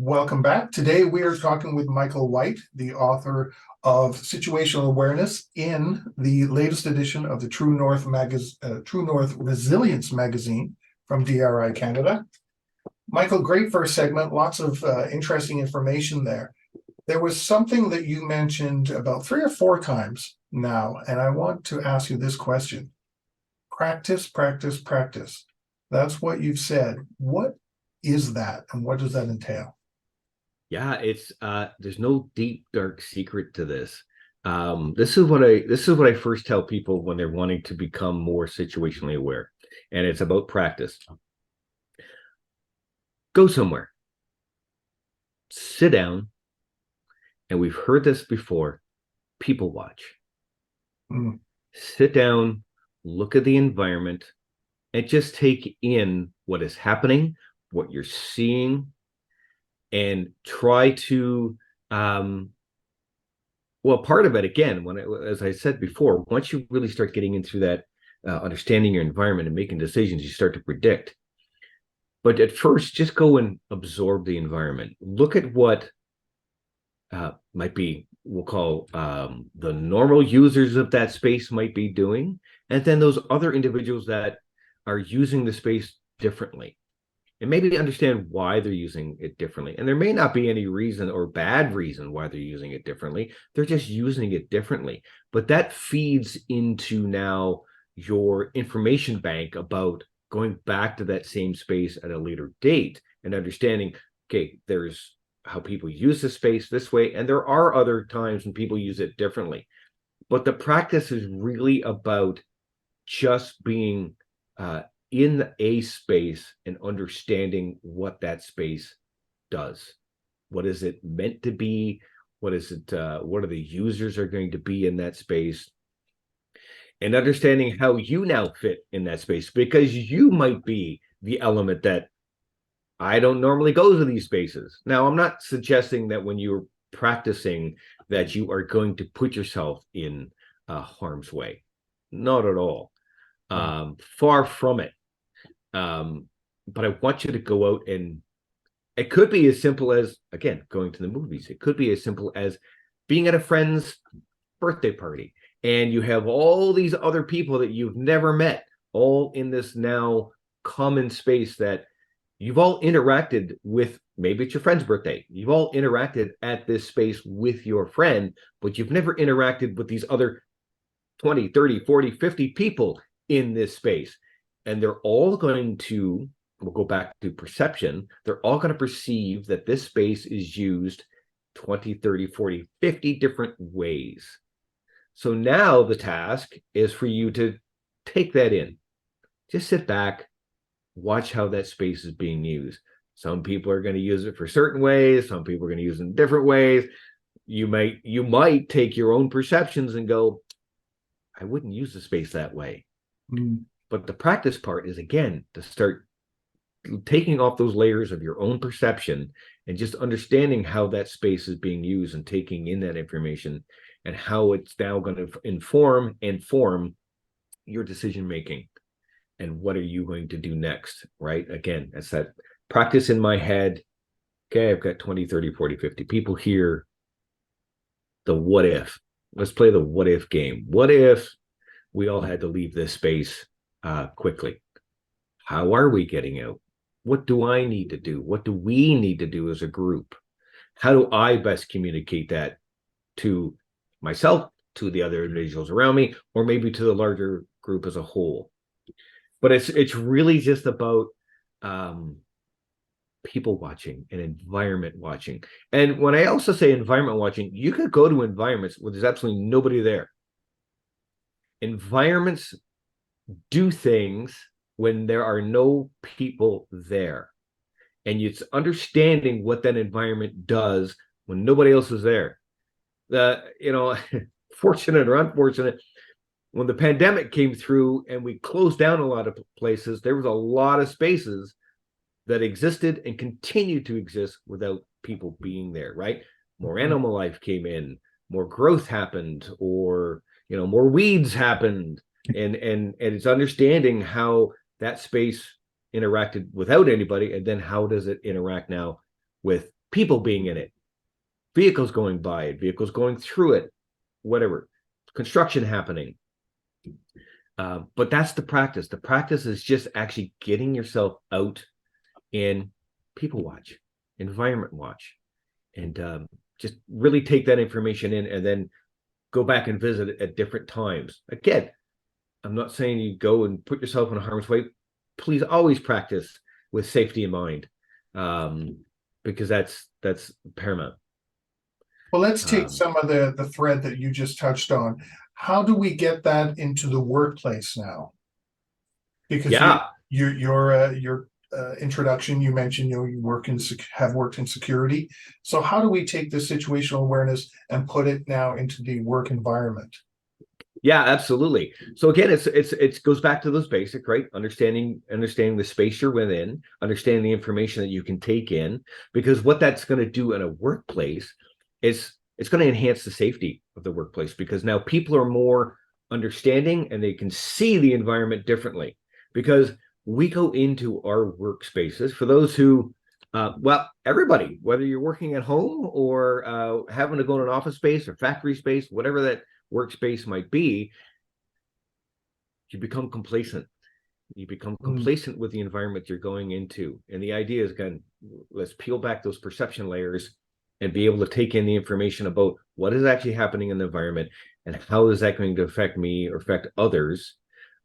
Welcome back. Today we are talking with Michael White, the author of Situational Awareness in the latest edition of the True North Resilience magazine from DRI Canada. Michael, great first segment. Lots of interesting information there. There was something that you mentioned about 3 or 4 times now, and I want to ask you this question. Practice, practice, practice. That's what you've said. What is that, and what does that entail? Yeah, it's there's no deep dark secret to this. This is what I first tell people when they're wanting to become more situationally aware, and it's about practice. Go somewhere, sit down, and we've heard this before. People watch. Mm. Sit down, look at the environment, and just take in what is happening, what you're seeing, and try to part of it, again, as I said before, once you really start getting into that understanding your environment and making decisions, you start to predict. But at first, just go and absorb the environment. Look at what might be, we'll call the normal users of that space might be doing, and then those other individuals that are using the space differently. And maybe understand why they're using it differently. And there may not be any reason or bad reason why they're using it differently. They're just using it differently. But that feeds into now your information bank about going back to that same space at a later date and understanding, okay, there's how people use the space this way. And there are other times when people use it differently. But the practice is really about just being in a space and understanding what that space does. What is it meant to be? What is it? What are the users are going to be in that space? And understanding how you now fit in that space, because you might be the element that I don't normally go to these spaces. Now, I'm not suggesting that when you're practicing that you are going to put yourself in harm's way. Not at all. Far from it. But I want you to go out, and it could be as simple as, again, going to the movies. It could be as simple as being at a friend's birthday party, and you have all these other people that you've never met, all in this now common space that you've all interacted with. Maybe it's your friend's birthday. You've all interacted at this space with your friend, but you've never interacted with these other 20, 30, 40, 50 people in this space. And they're all going to, we'll go back to perception, they're all going to perceive that this space is used 20, 30, 40, 50 different ways. So now the task is for you to take that in. Just sit back, watch how that space is being used. Some people are going to use it for certain ways. Some people are going to use it in different ways. You might take your own perceptions and go, I wouldn't use the space that way. Mm. But the practice part is, again, to start taking off those layers of your own perception and just understanding how that space is being used and taking in that information and how it's now going to inform and form your decision making. And what are you going to do next, right? Again, that's that practice in my head. Okay, I've got 20, 30, 40, 50 people here. The what if. Let's play the what if game. What if we all had to leave this space quickly? How are we getting out? What do I need to do? What do we need to do as a group? How do I best communicate that to myself, to the other individuals around me, or maybe to the larger group as a whole? But it's really just about people watching and environment watching. And when I also say environment watching, you could go to environments where there's absolutely nobody there. Environments do things when there are no people there. And it's understanding what that environment does when nobody else is there. Fortunate or unfortunate, when the pandemic came through and we closed down a lot of places, there was a lot of spaces that existed and continued to exist without people being there, right? More animal life came in, more growth happened, or more weeds happened. And it's understanding how that space interacted without anybody, and then how does it interact now with people being in it, vehicles going by it, vehicles going through it, whatever, construction happening. But that's the practice. The practice is just actually getting yourself out and people watch, environment watch, and just really take that information in and then go back and visit at different times. Again, I'm not saying you go and put yourself in harm's way. Please always practice with safety in mind, because that's paramount. Well, let's take some of the thread that you just touched on. How do we get that into the workplace now? Because Yeah, your introduction, you mentioned you have worked in security. So how do we take this situational awareness and put it now into the work environment? yeah, absolutely. So again, it goes back to those basic, right? Understanding the space you're within, understanding the information that you can take in, because what that's going to do in a workplace is it's going to enhance the safety of the workplace, because now people are more understanding and they can see the environment differently, because we go into our workspaces for those who well, everybody, whether you're working at home or having to go to an office space or factory space, whatever that workspace might be, you become complacent. You become Mm, complacent with the environment you're going into. And the idea is, again, let's peel back those perception layers and be able to take in the information about what is actually happening in the environment and how is that going to affect me or affect others.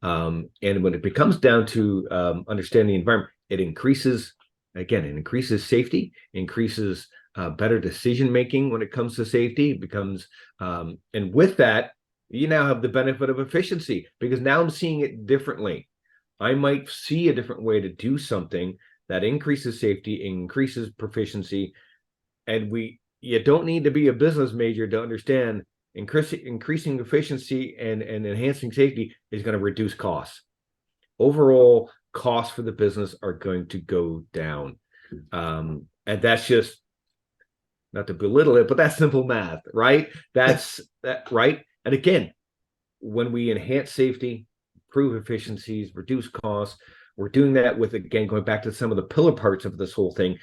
And when it becomes down to understanding the environment, it increases, again, it increases safety, increases better decision making when it comes to safety. It becomes, and with that, you now have the benefit of efficiency, because now I'm seeing it differently. I might see a different way to do something that increases safety, increases proficiency, and you don't need to be a business major to understand increasing efficiency and enhancing safety is going to reduce costs. Overall costs for the business are going to go down. And that's just, not to belittle it, but that's simple math, right? That's that, right? And again, when we enhance safety, improve efficiencies, reduce costs, we're doing that with, again, going back to some of the pillar parts of this whole thing,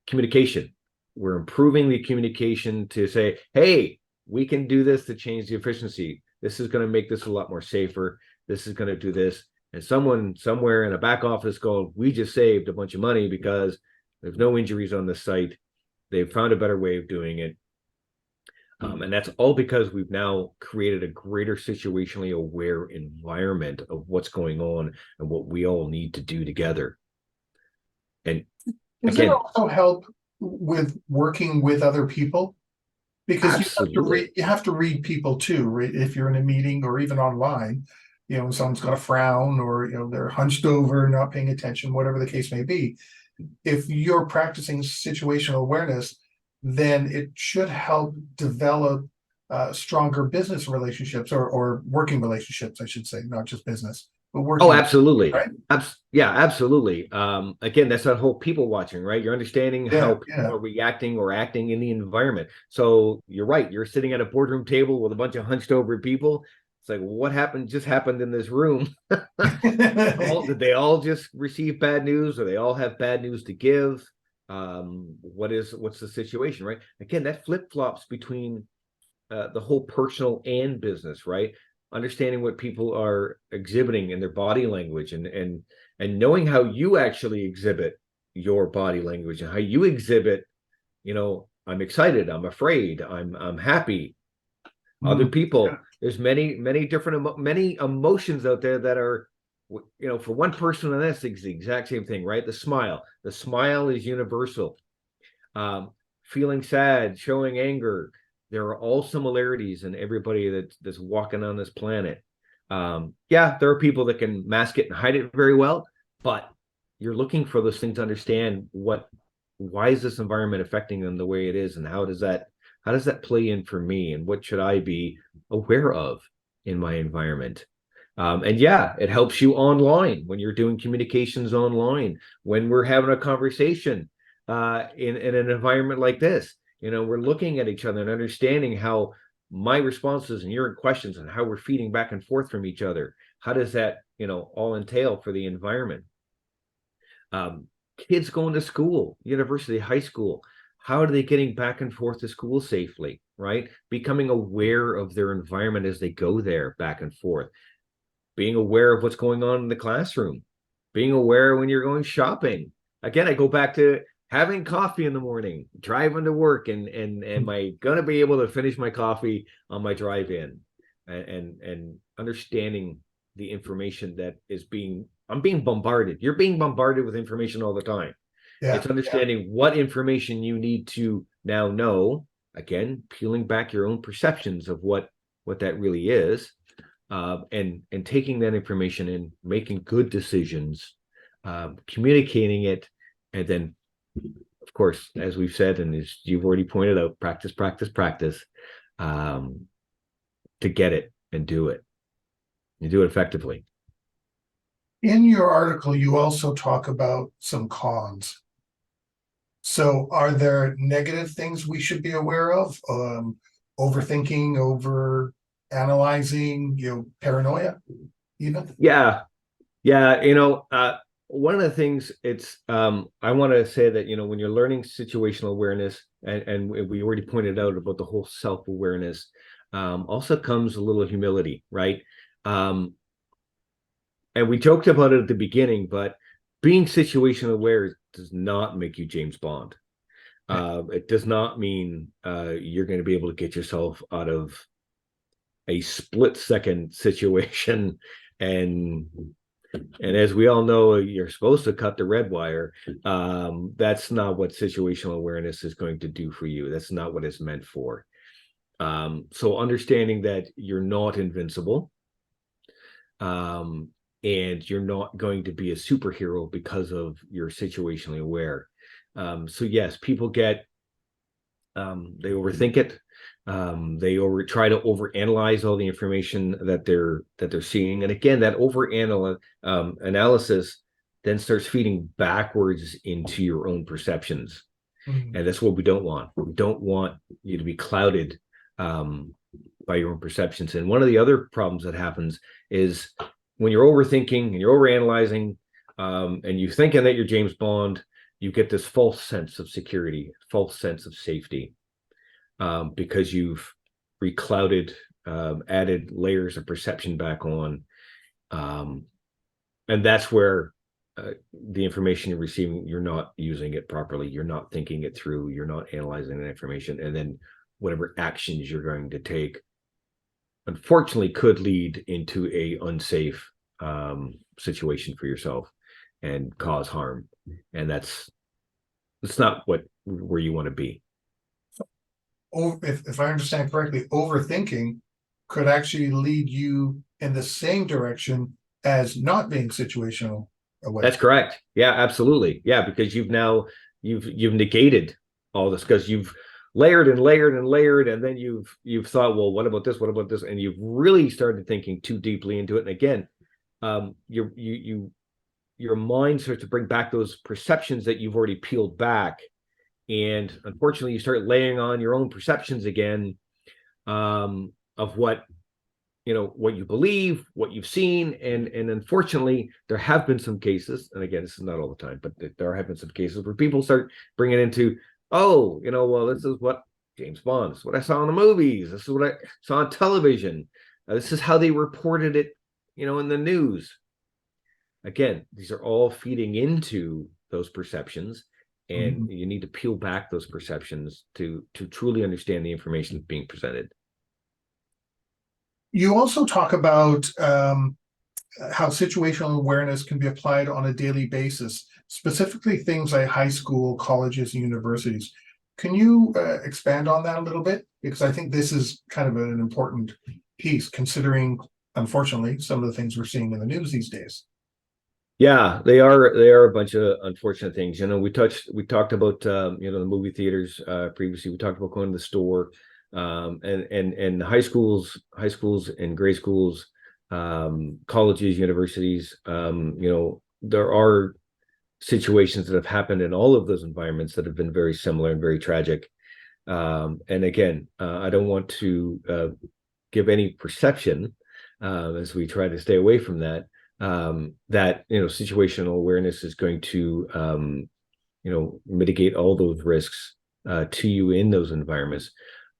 communication. We're improving the communication to say, hey, we can do this to change the efficiency. This is going to make this a lot more safer. This is going to do this. And someone somewhere in a back office going, we just saved a bunch of money because there's no injuries on the site. They've found a better way of doing it. And that's all because we've now created a greater situationally aware environment of what's going on and what we all need to do together. And Does it again, also help with working with other people? Because absolutely. you have to read people too, right? If you're in a meeting or even online, someone's got a frown or they're hunched over, not paying attention, whatever the case may be. If you're practicing situational awareness, then it should help develop stronger business relationships or working relationships, I should say, not just business, but Oh, working, absolutely. right? Yeah, absolutely. Again, that's that whole people watching, right? You're understanding Yeah, how people yeah. are reacting or acting in the environment. So you're right. You're sitting at a boardroom table with a bunch of hunched over people. It's like, what happened just happened in this room? Did they all just receive bad news, or they all have bad news to give? What's the situation, right? Again, that flip-flops between the whole personal and business, right? Understanding what people are exhibiting in their body language, and knowing how you actually exhibit your body language and how you exhibit, I'm excited, I'm afraid, I'm happy. Other Mm, people, there's many different many emotions out there that are, for one person, and that's the exact same thing, right? The smile is universal. um, Feeling sad, showing anger. There are all similarities in everybody that's walking on this planet. Yeah, there are people that can mask it and hide it very well, but you're looking for those things to understand why is this environment affecting them the way it is, and how does that play in for me, and what should I be aware of in my environment? And yeah, it helps you online when you're doing communications online, when we're having a conversation in an environment like this. We're looking at each other and understanding how my responses and your questions and how we're feeding back and forth from each other. How does that, all entail for the environment? Um, Kids going to school, university, high school. How are they getting back and forth to school safely, right? Becoming aware of their environment as they go there back and forth, being aware of what's going on in the classroom, being aware when you're going shopping. Again, I go back to having coffee in the morning, driving to work, and am I gonna be able to finish my coffee on my drive in, and understanding the information that is being I'm being bombarded. You're being bombarded with information all the time. Yeah. It's understanding what information you need to now know. Again, peeling back your own perceptions of what that really is, and taking that information and making good decisions, communicating it, and then, of course, as we've said, and as you've already pointed out, practice, practice, practice, um, to get it and do it. You do it effectively. In your article, you also talk about some cons. So are there negative things we should be aware of? Overthinking, over analyzing, paranoia, even? Yeah, yeah. One of the things I want to say that when you're learning situational awareness, and we already pointed out about the whole self-awareness, also comes a little humility, right? Um, and we joked about it at the beginning, but being situational aware does not make you James Bond. It does not mean you're going to be able to get yourself out of a split second situation. And as we all know, you're supposed to cut the red wire. That's not what situational awareness is going to do for you. That's not what it's meant for. So understanding that you're not invincible, um, and you're not going to be a superhero because of you're situationally aware. So yes, people they overthink it. They try to overanalyze all the information that they're seeing, and again, that analysis then starts feeding backwards into your own perceptions, Mhm. and that's what we don't want. We don't want you to be clouded by your own perceptions. And one of the other problems that happens is when you're overthinking and you're overanalyzing, and you're thinking that you're James Bond, you get this false sense of security, false sense of safety, because you've reclouded, added layers of perception back on. Um, and that's where the information you're receiving, you're not using it properly. You're not thinking it through. You're not analyzing the information. And then whatever actions you're going to take, unfortunately, could lead into a unsafe situation for yourself and cause harm. And that's not where you want to be. If I understand correctly, overthinking could actually lead you in the same direction as not being situational aware. That's correct. Yeah, absolutely. Yeah, because you've negated all this because you've layered and layered and layered, and then you've thought, well, what about this? What about this? And you've really started thinking too deeply into it. And again, your mind starts to bring back those perceptions that you've already peeled back, and unfortunately, you start laying on your own perceptions again, of what you believe, what you've seen, and unfortunately there have been some cases, and again, this is not all the time, but there have been some cases where people start bringing into, oh, well, this is what James Bond, this is what I saw in the movies, this is what I saw on television, this is how they reported it, in the news. Again, these are all feeding into those perceptions, and Mhm. you need to peel back those perceptions to truly understand the information being presented. You also talk about how situational awareness can be applied on a daily basis, specifically things like high school, colleges, and universities. Can you expand on that a little bit? Because I think this is kind of an important piece, considering, unfortunately, some of the things we're seeing in the news these days. Yeah, they are a bunch of unfortunate things. We talked about the movie theaters previously. We talked about going to the store, and high schools and grade schools, colleges, universities. There are situations that have happened in all of those environments that have been very similar and very tragic. And again, I don't want to give any perception, as we try to stay away from that, that situational awareness is going to mitigate all those risks. to you in those environments.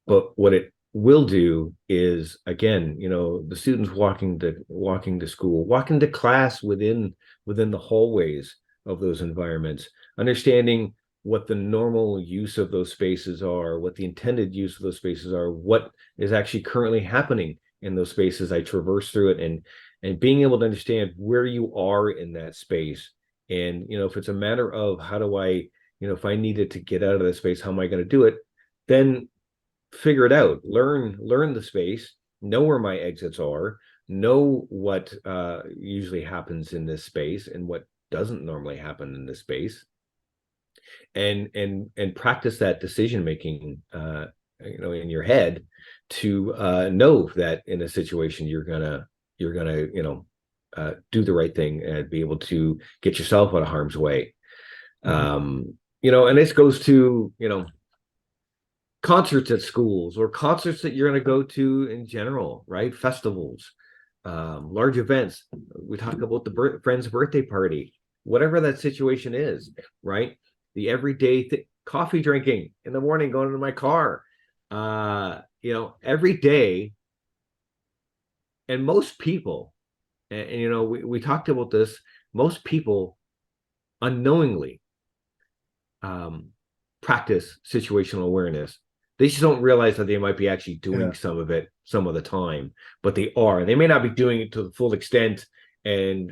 But what it will do is, again, the students walking to school, walking to class within the hallways of those environments, understanding what the normal use of those spaces are, what the intended use of those spaces are, what is actually currently happening in those spaces. I traverse through it, and being able to understand where you are in that space. And if it's a matter of how do I, if I needed to get out of the space, how am I going to do it? Then figure it out, learn the space, know where my exits are, know what usually happens in this space and what doesn't normally happen in this space, and practice that decision making in your head to know that in a situation you're gonna do the right thing and be able to get yourself out of harm's way. And this goes to concerts at schools or concerts that you're going to go to in general, right? Festivals, large events. We talk about the friend's birthday party, whatever that situation is, right? The everyday coffee drinking in the morning, going into my car, every day. And most people, and we talked about this, most people unknowingly practice situational awareness. They just don't realize that they might be actually doing some of it some of the time, but they are. They may not be doing it to the full extent and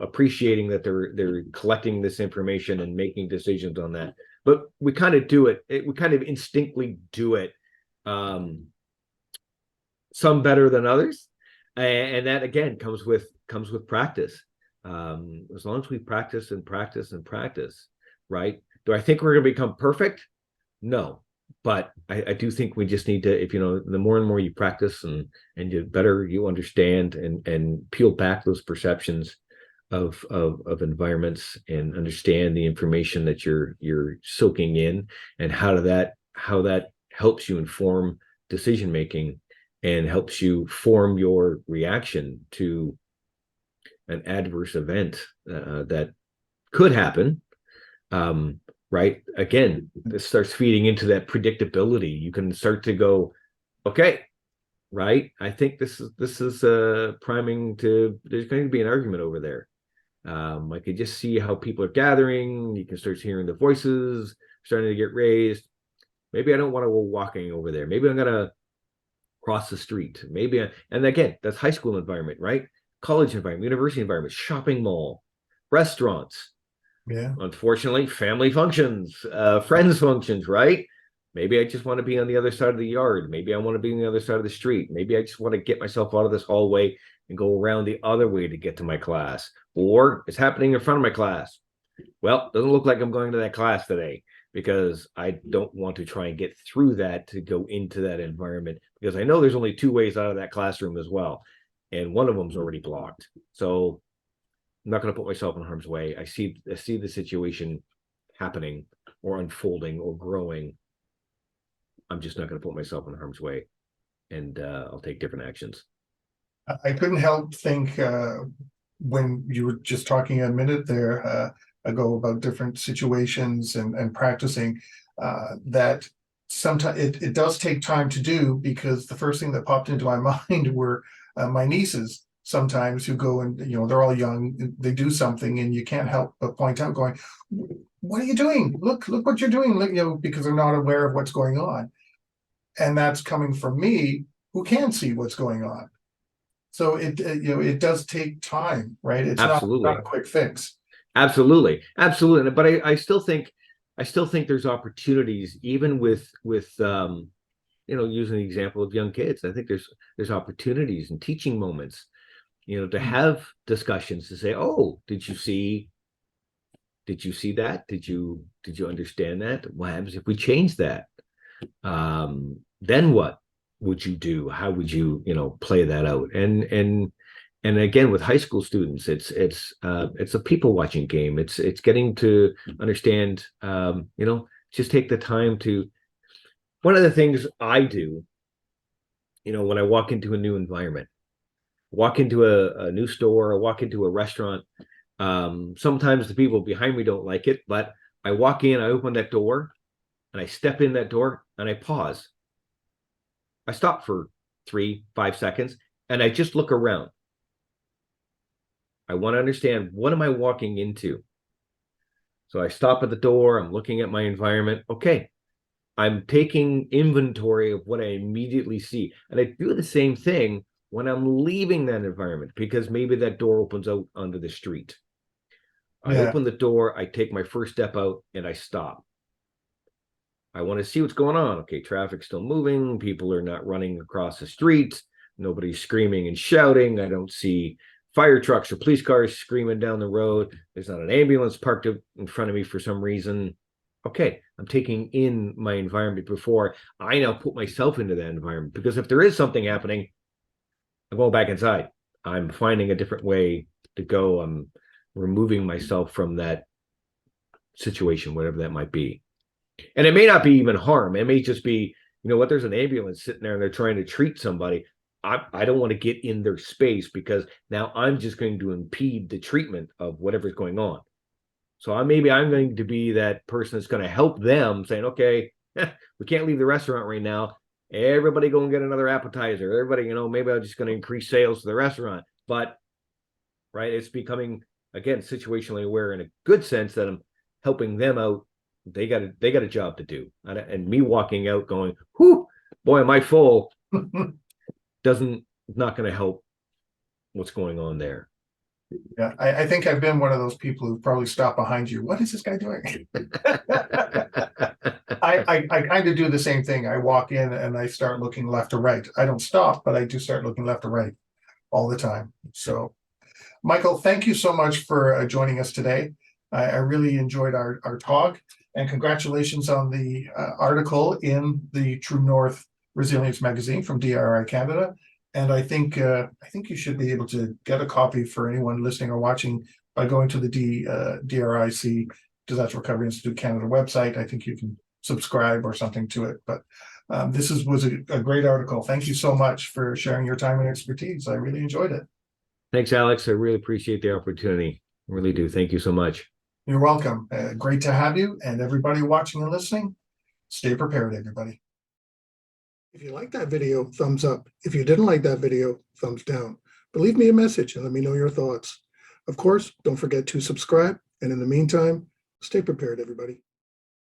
appreciating that they're collecting this information and making decisions on that. But we kind of do it. We kind of instinctively do it. Some better than others, and that again comes with practice. As long as we practice and practice and practice, right? Do I think we're going to become perfect? No, but I do think we just need to, if the more and more you practice and the better you understand and peel back those perceptions of environments and understand the information that you're soaking in and how that helps you inform decision making and helps you form your reaction to an adverse event that could happen. Right? Again, this starts feeding into that predictability. You can start to go, okay, right? I think this is priming to. There's going to be an argument over there. I could just see how people are gathering. You can start hearing the voices starting to get raised. Maybe I don't want to go walking over there. Maybe I'm gonna cross the street. And again, that's high school environment, right? College environment, university environment, shopping mall, restaurants. Yeah. Unfortunately, family functions, friends functions, right? Maybe I just want to be on the other side of the yard. Maybe I want to be on the other side of the street. Maybe I just want to get myself out of this hallway and go around the other way to get to my class. Or it's happening in front of my class. Well, doesn't look like I'm going to that class today because I don't want to try and get through that to go into that environment because I know there's only two ways out of that classroom as well. And one of them's already blocked. So I'm not going to put myself in harm's way. I see the situation happening or unfolding or growing. I'm just not going to put myself in harm's way, and I'll take different actions. I couldn't help think when you were just talking a minute there ago about different situations and practicing that sometimes it does take time to do, because the first thing that popped into my mind were my nieces sometimes, who go and they're all young, they do something and you can't help but point out, going, what are you doing? Look what you're doing. Look, because they're not aware of what's going on, and that's coming from me, who can see what's going on. So it does take time, right? It's Absolutely. not a quick fix. Absolutely. But I still think there's opportunities, even with using the example of young kids. I think there's opportunities and teaching moments, to have discussions to say, oh, did you see that? Did you understand that? What happens if we change that? Then what would you do? How would you, play that out? And again, with high school students, it's a people watching game. It's getting to understand, just take the time to. One of the things I do, when I walk into a new environment, walk into a new store, or walk into a restaurant. Sometimes the people behind me don't like it, but I walk in, I open that door, and I step in that door and I pause. I stop for 3-5 seconds and I just look around. I want to understand, what am I walking into? So I stop at the door, I'm looking at my environment. Okay, I'm taking inventory of what I immediately see. And I do the same thing when I'm leaving that environment, because maybe that door opens out onto the street. I Yeah. open the door, I take my first step out, and I stop. I want to see what's going on. Okay, traffic's still moving. People are not running across the street. Nobody's screaming and shouting. I don't see fire trucks or police cars screaming down the road. There's not an ambulance parked in front of me for some reason. Okay, I'm taking in my environment before I now put myself into that environment. Because if there is something happening, I'm going back inside. I'm finding a different way to go. I'm removing myself from that situation, whatever that might be. And it may not be even harm. It may just be, you know what, there's an ambulance sitting there and they're trying to treat somebody. I don't want to get in their space, because now I'm just going to impede the treatment of whatever's going on. So I'm going to be that person that's going to help them, saying, okay, we can't leave the restaurant right now. Everybody go and get another appetizer. Everybody, maybe I'm just going to increase sales to the restaurant. But right, it's becoming, again, situationally aware in a good sense that I'm helping them out. They got a job to do, and me walking out going, "Whoo, boy, am I full," not going to help what's going on there. Yeah, I think I've been one of those people who probably stop behind you. What is this guy doing? I kind of do the same thing. I walk in and I start looking left or right. I don't stop, but I do start looking left or right all the time. So, Michael, thank you so much for joining us today. I really enjoyed our talk, and congratulations on the article in the True North Resilience magazine from DRI Canada. And I think you should be able to get a copy for anyone listening or watching by going to the DRIC, Disaster Recovery Institute Canada website. I think you can subscribe or something to it. But this was a great article. Thank you so much for sharing your time and expertise. I really enjoyed it. Thanks, Alex. I really appreciate the opportunity. I really do. Thank you so much. You're welcome. Great to have you, and everybody watching and listening, stay prepared, everybody. If you liked that video, thumbs up. If you didn't like that video, thumbs down. But leave me a message and let me know your thoughts. Of course, don't forget to subscribe. And in the meantime, stay prepared, everybody.